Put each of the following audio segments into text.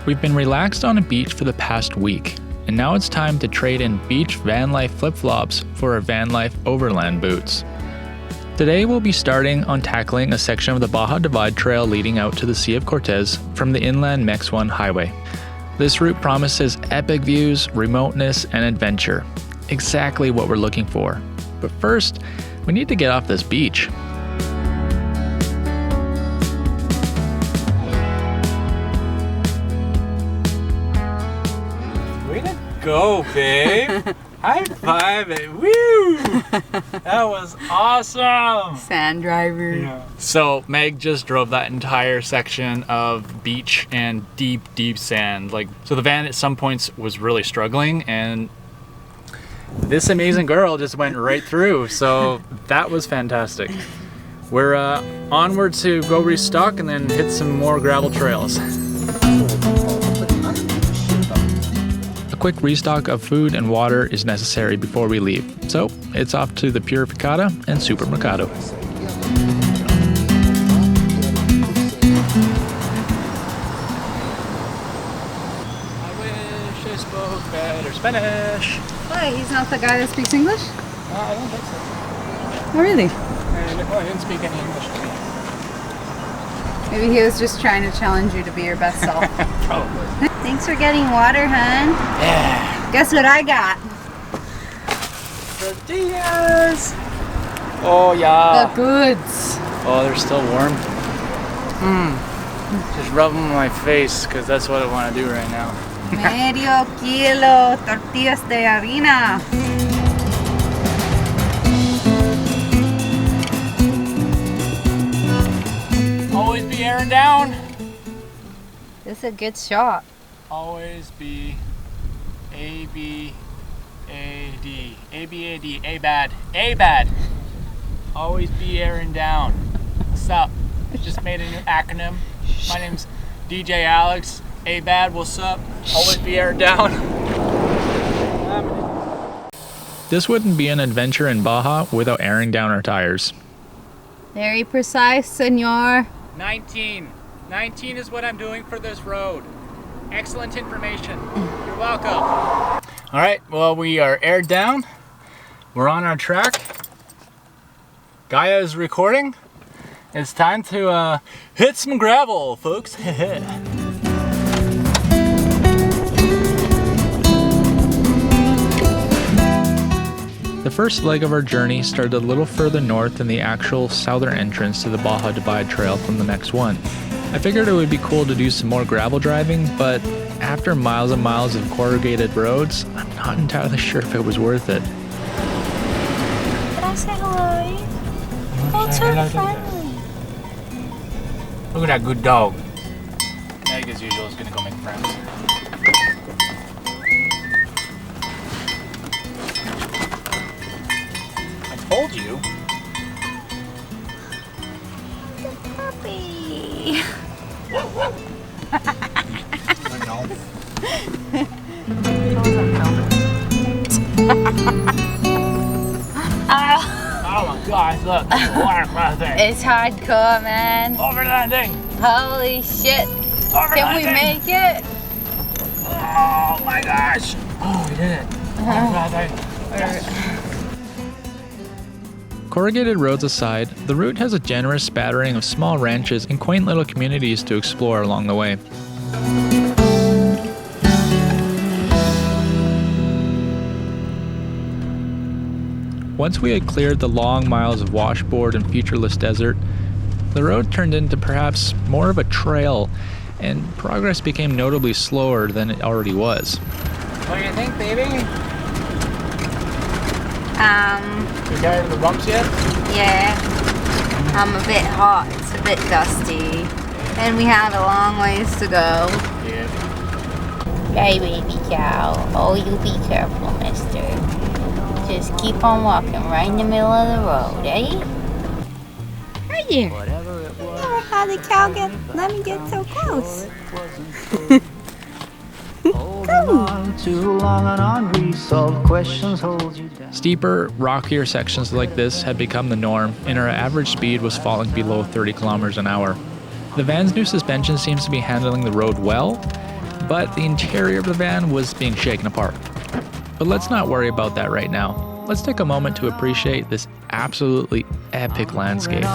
We've been relaxed on a beach for the past week, and now it's time to trade in beach van life flip-flops for our van life overland boots. Today we'll be starting on tackling a section of the Baja Divide trail leading out to the Sea of Cortez from the inland Mex 1 highway. This route promises epic views, remoteness, and adventure. Exactly what we're looking for. But first, we need to get off this beach. Go, babe. High five it. Woo! That was awesome. Sand driver. Yeah. So Meg just drove that entire section of beach and deep sand. So the van at some points was really struggling, and this amazing girl just went right through. So that was fantastic. We're onward to go restock and then hit some more gravel trails. A quick restock of food and water is necessary before we leave, so it's off to the Purificada and Supermercado. I wish I spoke better Spanish. Why? He's not the guy that speaks English? I don't think so. Oh, really? He didn't speak any English to me. Maybe he was just trying to challenge you to be your best self. Probably. Thanks for getting water, hun. Yeah. Guess what I got? Tortillas. Oh, yeah. The goods. Oh, they're still warm. Just rub them on my face, because that's what I want to do right now. Medio kilo tortillas de harina. Always be airing down. This is a good shot. Always be A.B.A.D. A.B.A.D. A.B.A.D. A.B.A.D. Always be airing down. What's up? Just made a new acronym. My name's DJ Alex. A.B.A.D. What's up? Always be airing down. This wouldn't be an adventure in Baja without airing down our tires. Very precise, senor. 19 is what I'm doing for this road. Excellent information. You're welcome. All right, well, we are aired down. We're on our track. Gaia is recording. It's time to hit some gravel, folks. The first leg of our journey started a little further north than the actual southern entrance to the Baja Divide trail from the Mex 1. I figured it would be cool to do some more gravel driving, but after miles and miles of corrugated roads, I'm not entirely sure if it was worth it. Did I say hello? Oh, so friendly. Look at that good dog. Meg, as usual, is going to go make friends. I told you. The puppy. Oh my gosh, look, there's a watercraft thing. It's hardcore, man. Overlanding. Holy shit. Overlanding. Can we make it? Oh my gosh. Oh, we did it. Corrugated roads aside, the route has a generous spattering of small ranches and quaint little communities to explore along the way. Once we had cleared the long miles of washboard and featureless desert, the road turned into perhaps more of a trail, and progress became notably slower than it already was. What do you think, baby? You tired of the bumps yet? Yeah. I'm a bit hot. It's a bit dusty. And we have a long ways to go. Yeah. Hey, baby cow. Oh, you be careful, mister. Just keep on walking right in the middle of the road, eh? Right there. Never had a cow let me get so close. Steeper, rockier sections like this had become the norm, and our average speed was falling below 30 kilometers an hour. The van's new suspension seems to be handling the road well, but the interior of the van was being shaken apart. But let's not worry about that right now. Let's take a moment to appreciate this absolutely epic landscape.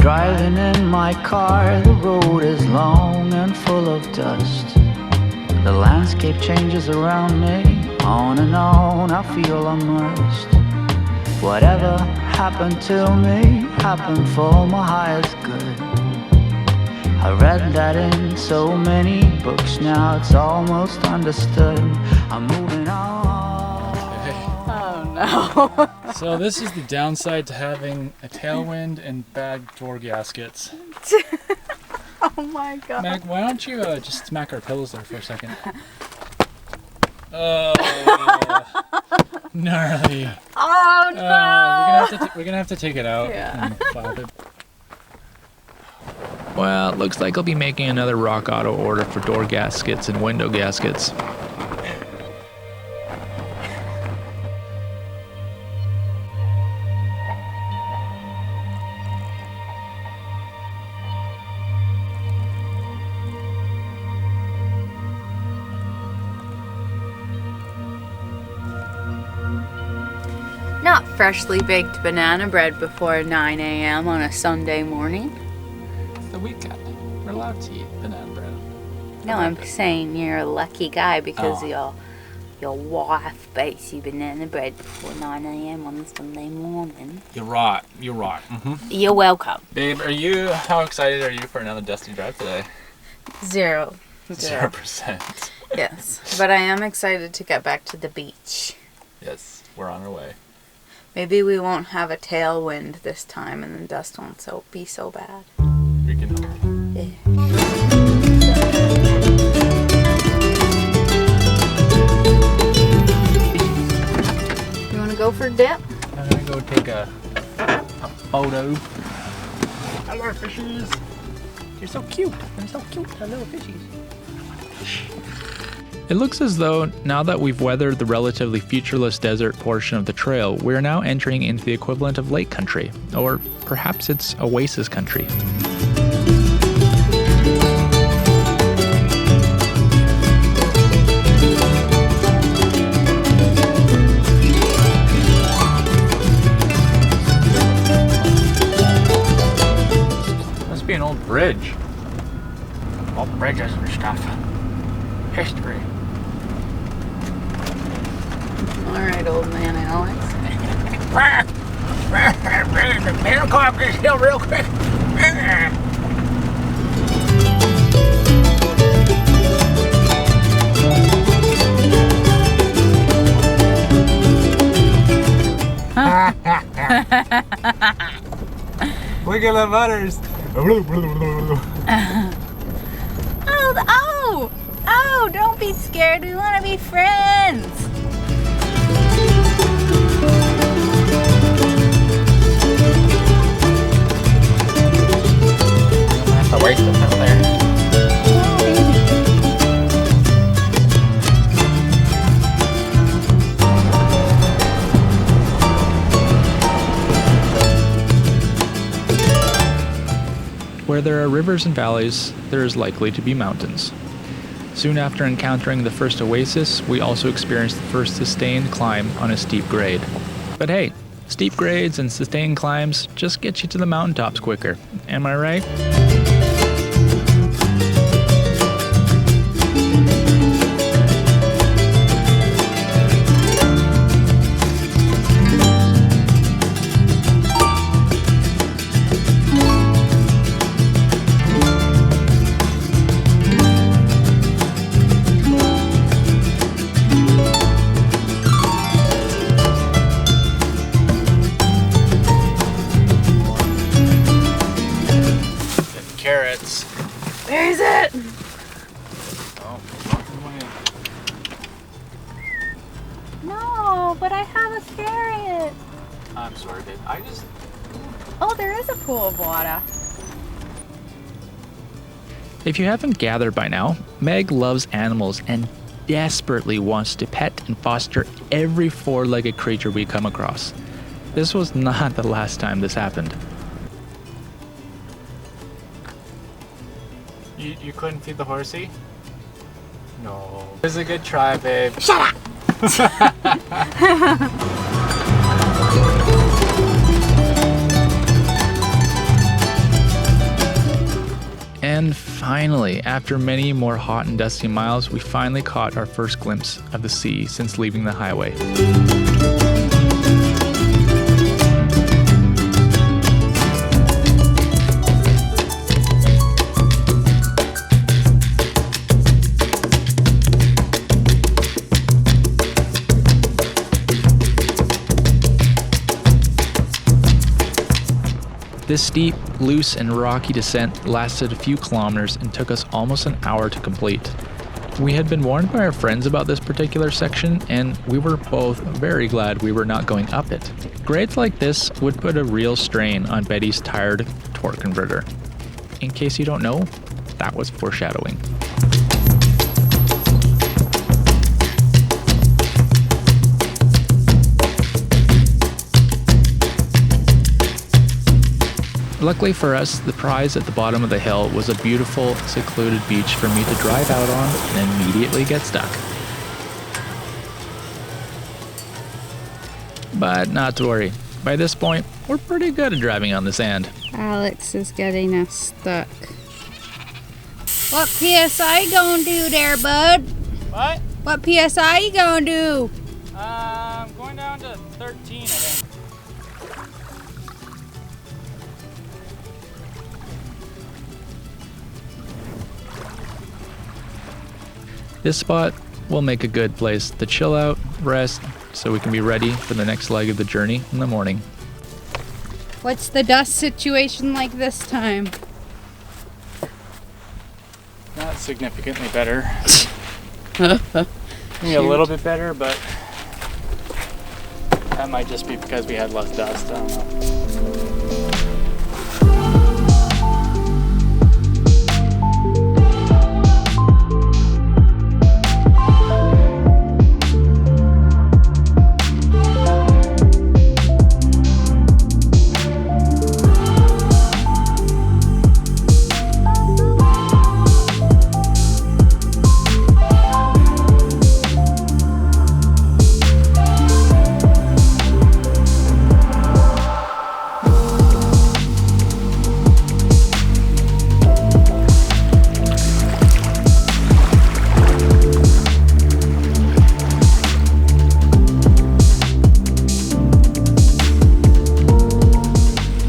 Driving in my car, the road is long and full of dust. The landscape changes around me, on and on, I feel immersed. Whatever happened to me, happened for my highest good. I read that in so many books, now it's almost understood. I'm moving on. Oh no. So this is the downside to having a tailwind and bad door gaskets. Oh my god. Meg, why don't you just smack our pillows there for a second? Oh, gnarly. Oh no. We're gonna have to take it out. Yeah. And flap it. Well, it looks like I'll be making another Rock Auto order for door gaskets and window gaskets. Not freshly baked banana bread before 9 a.m. on a Sunday morning. It's the weekend. We're allowed to eat banana bread. No, I'm saying you're a lucky guy because Oh. your wife bakes you banana bread before 9 a.m. on a Sunday morning. You're right. You're right. Mm-hmm. You're welcome. Babe, how excited are you for another dusty drive today? 0%. 0%. Yes, but I am excited to get back to the beach. Yes, we're on our way. Maybe we won't have a tailwind this time and the dust won't be so bad. We can hope. Yeah. You want to go for a dip? I'm gonna go take a photo. Hello, fishies. You're so cute. They're so cute, the little fishies. It looks as though, now that we've weathered the relatively featureless desert portion of the trail, we're now entering into the equivalent of lake country, or perhaps it's oasis country. Must be an old bridge. Old bridges and stuff. History. Alright, old man Alex. Man, go up this hill real quick. Wiggly butters. Oh, don't be scared. We want to be friends. That's a waste of time there. Where there are rivers and valleys, there is likely to be mountains. Soon after encountering the first oasis, we also experienced the first sustained climb on a steep grade. But hey, steep grades and sustained climbs just get you to the mountaintops quicker. Am I right? Carrots. Where is it? Oh, No, but I have a carrot. I'm sorry, babe. I just. Oh, there is a pool of water. If you haven't gathered by now, Meg loves animals and desperately wants to pet and foster every four-legged creature we come across. This was not the last time this happened. You couldn't feed the horsey? No. It was a good try, babe. Shut up! And finally, after many more hot and dusty miles, we finally caught our first glimpse of the sea since leaving the highway. This steep, loose, and rocky descent lasted a few kilometers and took us almost an hour to complete. We had been warned by our friends about this particular section, and we were both very glad we were not going up it. Grades like this would put a real strain on Betty's tired torque converter. In case you don't know, that was foreshadowing. Luckily for us, the prize at the bottom of the hill was a beautiful, secluded beach for me to drive out on and immediately get stuck. But not to worry, by this point, we're pretty good at driving on the sand. Alex is getting us stuck. What PSI you gonna do there, bud? What? What PSI you gonna do? I'm going down to 13, I think. This spot will make a good place to chill out, rest, so we can be ready for the next leg of the journey in the morning. What's the dust situation like this time? Not significantly better. Maybe a little bit better, but that might just be because we had less dust. I don't know.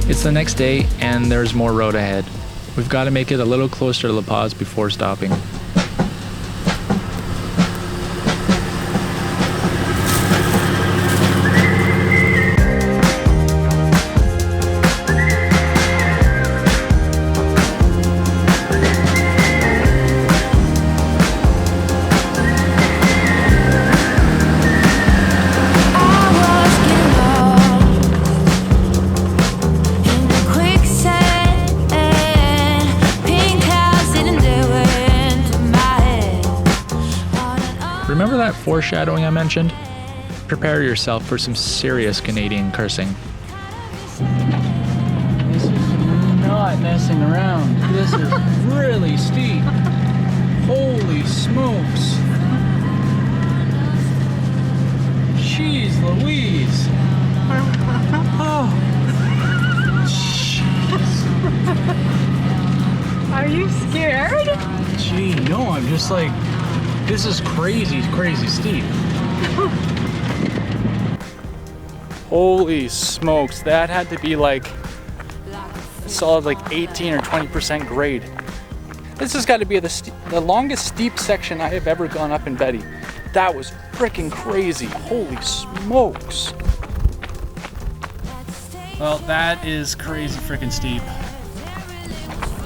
It's the next day and there's more road ahead. We've got to make it a little closer to La Paz before stopping. Remember that foreshadowing I mentioned? Prepare yourself for some serious Canadian cursing. This is not messing around. This is really steep. Holy smokes. Jeez Louise. Oh. Are you scared? Gee, no, I'm just like, this is crazy, crazy steep. Holy smokes, that had to be like a solid like 18 or 20% grade. This has got to be the longest steep section I have ever gone up in B.A.D. That was freaking crazy. Holy smokes. Well, that is crazy freaking steep.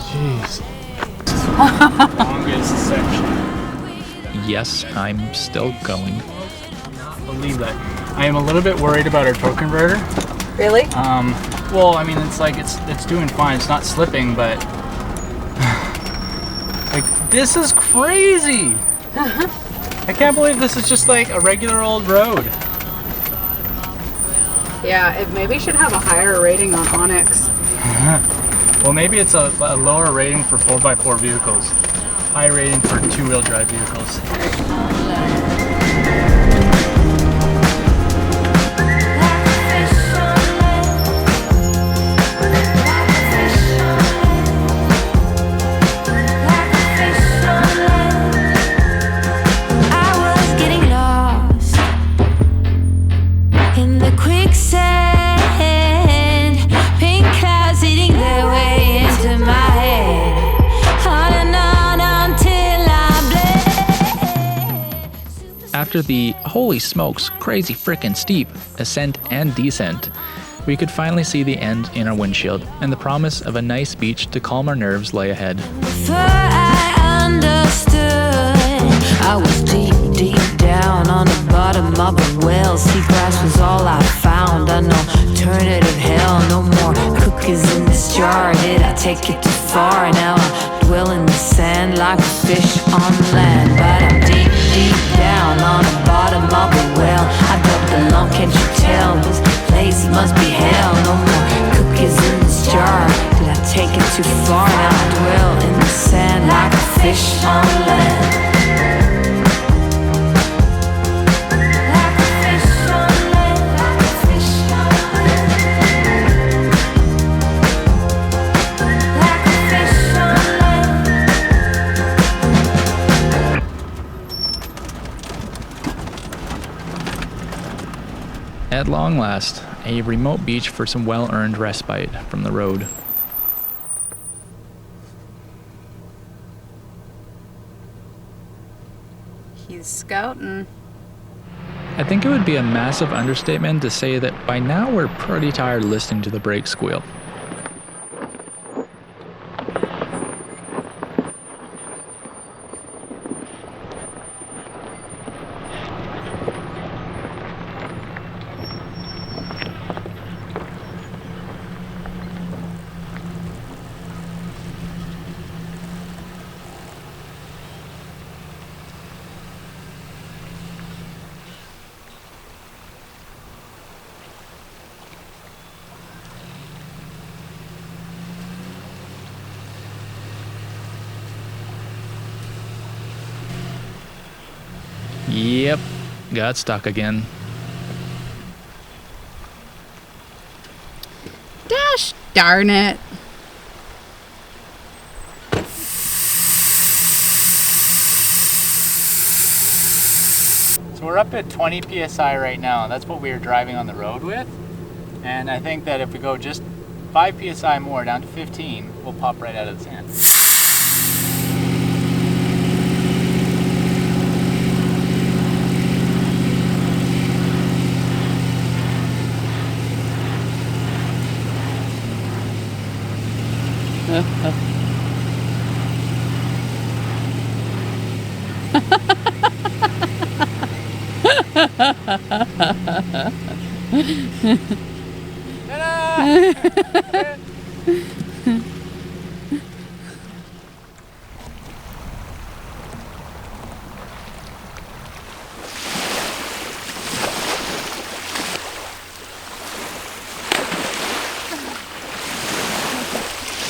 Jeez. Longest section. Yes, I'm still going. I cannot believe that. I am a little bit worried about our torque converter. Really? Well, I mean, it's like it's doing fine. It's not slipping, but like this is crazy. I can't believe this is just like a regular old road. Yeah, it maybe should have a higher rating on Onyx. Well, maybe it's a lower rating for 4x4 vehicles. High rating for two-wheel drive vehicles. After the holy smokes crazy frickin' steep ascent and descent, we could finally see the end in our windshield, and the promise of a nice beach to calm our nerves lay ahead. Before I understood, I was deep, deep down on the bottom of a well. Seagrass was all I found, an alternative hell. No more cookies in this jar, did I take it too far? Now I dwell in the sand like a fish on land. But I'm deep, deep down on the bottom of a well. I don't belong, can't you tell? This place must be hell. No more cookies in this jar, did I take it too far? Now I dwell in the sand like a fish on land. At long last, a remote beach for some well-earned respite from the road. He's scouting. I think it would be a massive understatement to say that by now we're pretty tired listening to the brake squeal. Yep, got stuck again. Gosh darn it. So we're up at 20 psi right now. That's what we are driving on the road with. And I think that if we go just 5 psi more down to 15, we'll pop right out of the sand.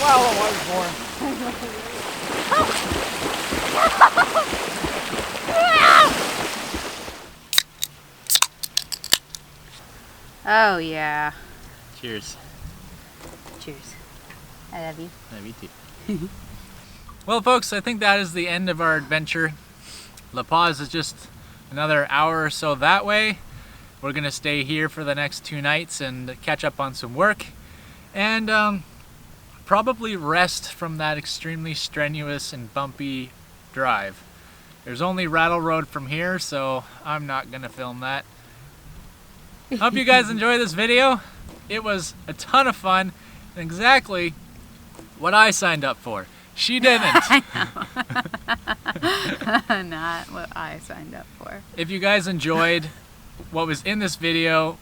Wow, I was born. Oh yeah. Cheers. Cheers. I love you. Yeah, me too. Well, folks, I think that is the end of our adventure. La Paz is just another hour or so that way. We're gonna stay here for the next 2 nights and catch up on some work, and probably rest from that extremely strenuous and bumpy drive. There's only Rattle Road from here, so I'm not gonna film that. Hope you guys enjoy this video. It was a ton of fun, and exactly what I signed up for. She didn't. Not what I signed up for. If you guys enjoyed what was in this video,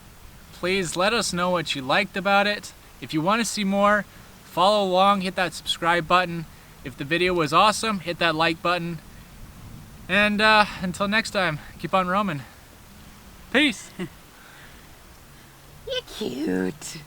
please let us know what you liked about it. If you want to see more, follow along, hit that subscribe button. If the video was awesome, hit that like button. And until next time, keep on roaming. Peace. You're cute.